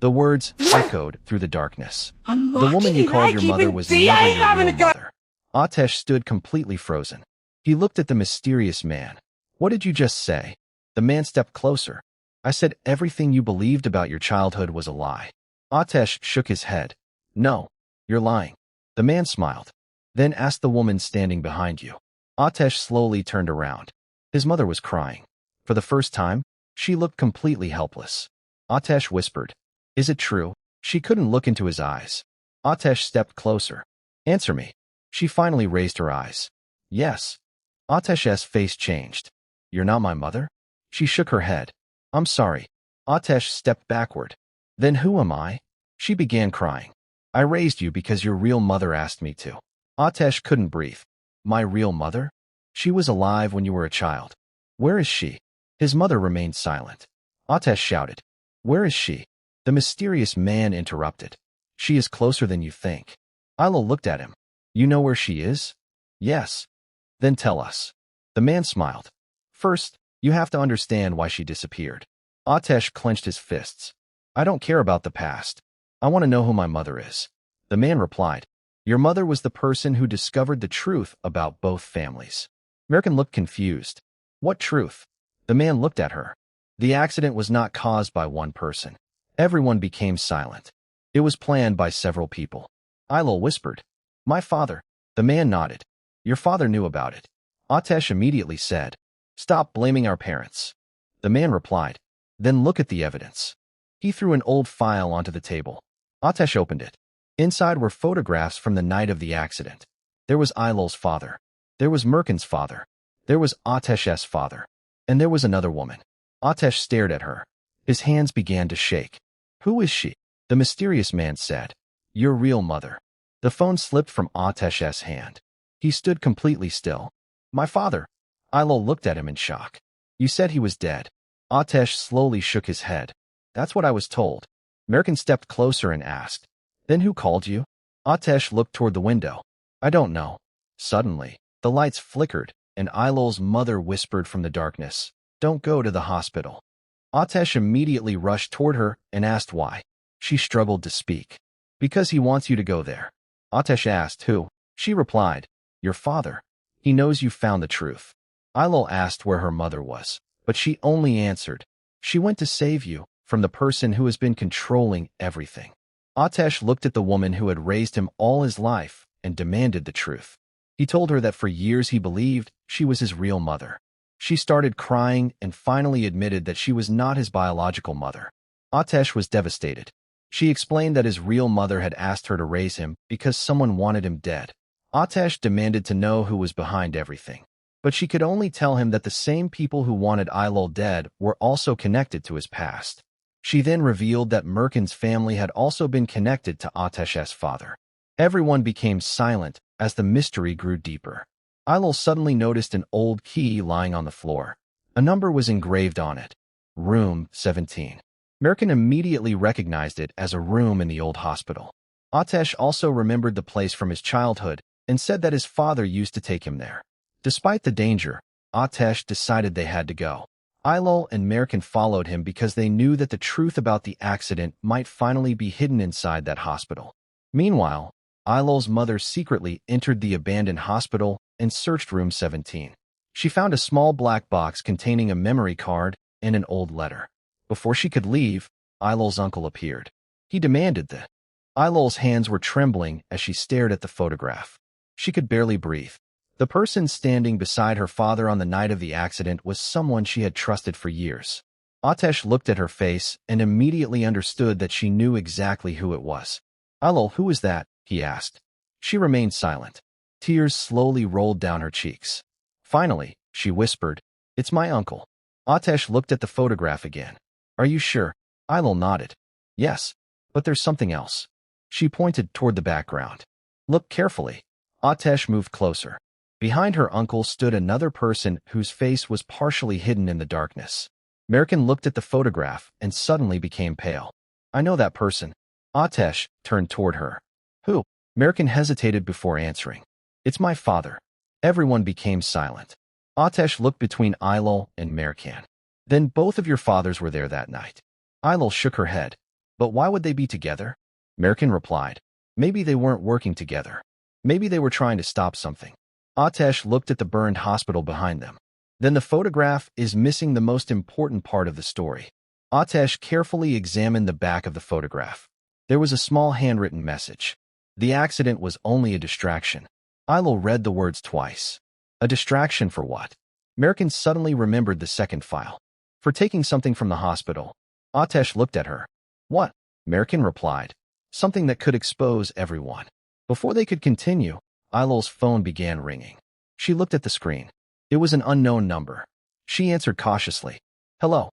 The words echoed through the darkness. The woman you called your mother was never your real mother. Ateş stood completely frozen. He looked at the mysterious man. What did you just say? The man stepped closer. I said everything you believed about your childhood was a lie. Ateş shook his head. No, you're lying. The man smiled, then asked the woman standing behind you. Ateş slowly turned around. His mother was crying. For the first time, she looked completely helpless. Ateş whispered, "Is it true?" She couldn't look into his eyes. Ateş stepped closer. "Answer me." She finally raised her eyes. "Yes." Ateş's face changed. "You're not my mother?" She shook her head. "I'm sorry." Ateş stepped backward. "Then who am I?" She began crying. "I raised you because your real mother asked me to." Ateş couldn't breathe. "My real mother? She was alive when you were a child. Where is she?" His mother remained silent. Ateş shouted, "Where is she?" The mysterious man interrupted. "She is closer than you think." Eylül looked at him. "You know where she is?" "Yes." "Then tell us." The man smiled. "First, you have to understand why she disappeared." Ateş clenched his fists. "I don't care about the past. I want to know who my mother is." The man replied, "Your mother was the person who discovered the truth about both families." Mercan looked confused. "What truth?" The man looked at her. "The accident was not caused by one person." Everyone became silent. "It was planned by several people." Eylül whispered, "My father." The man nodded. "Your father knew about it." Ateş immediately said, "Stop blaming our parents." The man replied, "Then look at the evidence." He threw an old file onto the table. Ateş opened it. Inside were photographs from the night of the accident. There was Eylül's father. There was Mercan's father. There was Ateş's father. And there was another woman. Ateş stared at her. His hands began to shake. "Who is she?" The mysterious man said, "Your real mother." The phone slipped from Ateş's hand. He stood completely still. "My father." Eylül looked at him in shock. "You said he was dead." Ateş slowly shook his head. "That's what I was told." Mercan stepped closer and asked, "Then who called you?" Ateş looked toward the window. "I don't know." Suddenly, the lights flickered, and Eylül's mother whispered from the darkness, "Don't go to the hospital." Ateş immediately rushed toward her and asked why. She struggled to speak. "Because he wants you to go there." Ateş asked, "Who?" She replied, "Your father. He knows you found the truth." Eylül asked where her mother was, but she only answered, "She went to save you from the person who has been controlling everything." Ateş looked at the woman who had raised him all his life and demanded the truth. He told her that for years he believed she was his real mother. She started crying and finally admitted that she was not his biological mother. Ateş was devastated. She explained that his real mother had asked her to raise him because someone wanted him dead. Ateş demanded to know who was behind everything. But she could only tell him that the same people who wanted Eylül dead were also connected to his past. She then revealed that Mercan's family had also been connected to Ateş's father. Everyone became silent as the mystery grew deeper. Eylül suddenly noticed an old key lying on the floor. A number was engraved on it. Room 17. Mercan immediately recognized it as a room in the old hospital. Ateş also remembered the place from his childhood and said that his father used to take him there. Despite the danger, Ateş decided they had to go. Eylül and Mercan followed him because they knew that the truth about the accident might finally be hidden inside that hospital. Meanwhile, Eylül's mother secretly entered the abandoned hospital and searched room 17. She found a small black box containing a memory card and an old letter. Before she could leave, Eylül's uncle appeared. He demanded that. Eylül's hands were trembling as she stared at the photograph. She could barely breathe. The person standing beside her father on the night of the accident was someone she had trusted for years. Ateş looked at her face and immediately understood that she knew exactly who it was. "Eylül, who is that?" he asked. She remained silent. Tears slowly rolled down her cheeks. Finally, she whispered, "It's my uncle." Ateş looked at the photograph again. "Are you sure?" Eylül nodded. "Yes, but there's something else." She pointed toward the background. "Look carefully." Ateş moved closer. Behind her uncle stood another person whose face was partially hidden in the darkness. Mercan looked at the photograph and suddenly became pale. "I know that person." Ateş turned toward her. "Who?" Mercan hesitated before answering. "It's my father." Everyone became silent. Ateş looked between Eylül and Mercan. "Then both of your fathers were there that night." Eylül shook her head. But why would they be together? Mercan replied. Maybe they weren't working together. Maybe they were trying to stop something. Ateş looked at the burned hospital behind them. Then the photograph is missing the most important part of the story. Ateş carefully examined the back of the photograph. There was a small handwritten message. The accident was only a distraction. Eylül read the words twice. A distraction for what? Mercan suddenly remembered the second file. For taking something from the hospital. Ateş looked at her. What? Mercan replied. Something that could expose everyone. Before they could continue, Eylül's phone began ringing. She looked at the screen. It was an unknown number. She answered cautiously. Hello.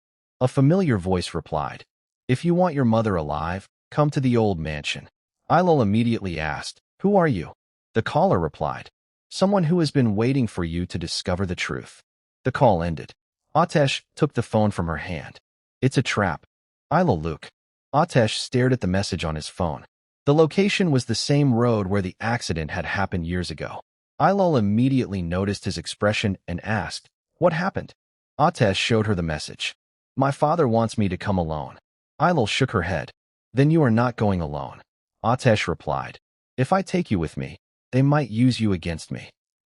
A familiar voice replied. If you want your mother alive, come to the old mansion. Eylül immediately asked, Who are you? The caller replied. Someone who has been waiting for you to discover the truth. The call ended. Ateş took the phone from her hand. It's a trap. Eylül look. Ateş stared at the message on his phone. The location was the same road where the accident had happened years ago. Eylül immediately noticed his expression and asked, What happened? Ateş showed her the message. My father wants me to come alone. Eylül shook her head. Then you are not going alone. Ateş replied. If I take you with me, they might use you against me.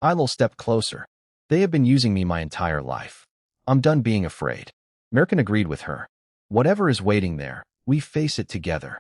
Eylül stepped closer. They have been using me my entire life. I'm done being afraid. Mercan agreed with her. Whatever is waiting there, we face it together.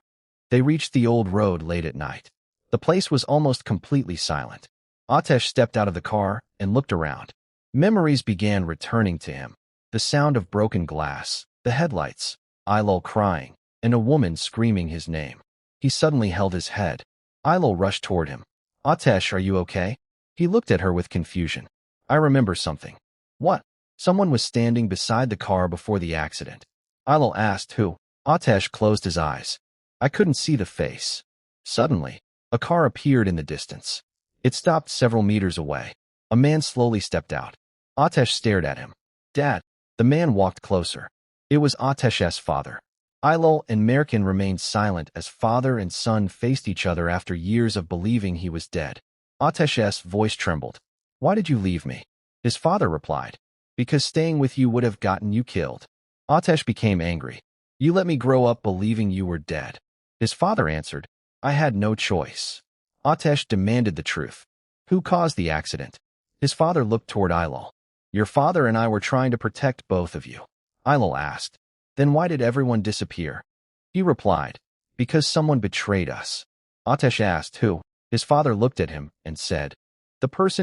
They reached the old road late at night. The place was almost completely silent. Ateş stepped out of the car and looked around. Memories began returning to him. The sound of broken glass, the headlights, Eylül crying, and a woman screaming his name. He suddenly held his head. Eylül rushed toward him. Ateş, are you okay? He looked at her with confusion. I remember something. What? Someone was standing beside the car before the accident. Eylül asked who. Ateş closed his eyes. I couldn't see the face. Suddenly, a car appeared in the distance. It stopped several meters away. A man slowly stepped out. Ateş stared at him. Dad. The man walked closer. It was Ateş's father. Eylül and Mercan remained silent as father and son faced each other after years of believing he was dead. Ateş's voice trembled. Why did you leave me? His father replied. Because staying with you would have gotten you killed. Ateş became angry. You let me grow up believing you were dead. His father answered. I had no choice. Ateş demanded the truth. Who caused the accident? His father looked toward Eylül. Your father and I were trying to protect both of you. Eylül asked. Then why did everyone disappear? He replied. Because someone betrayed us. Ateş asked who. His father looked at him and said. The person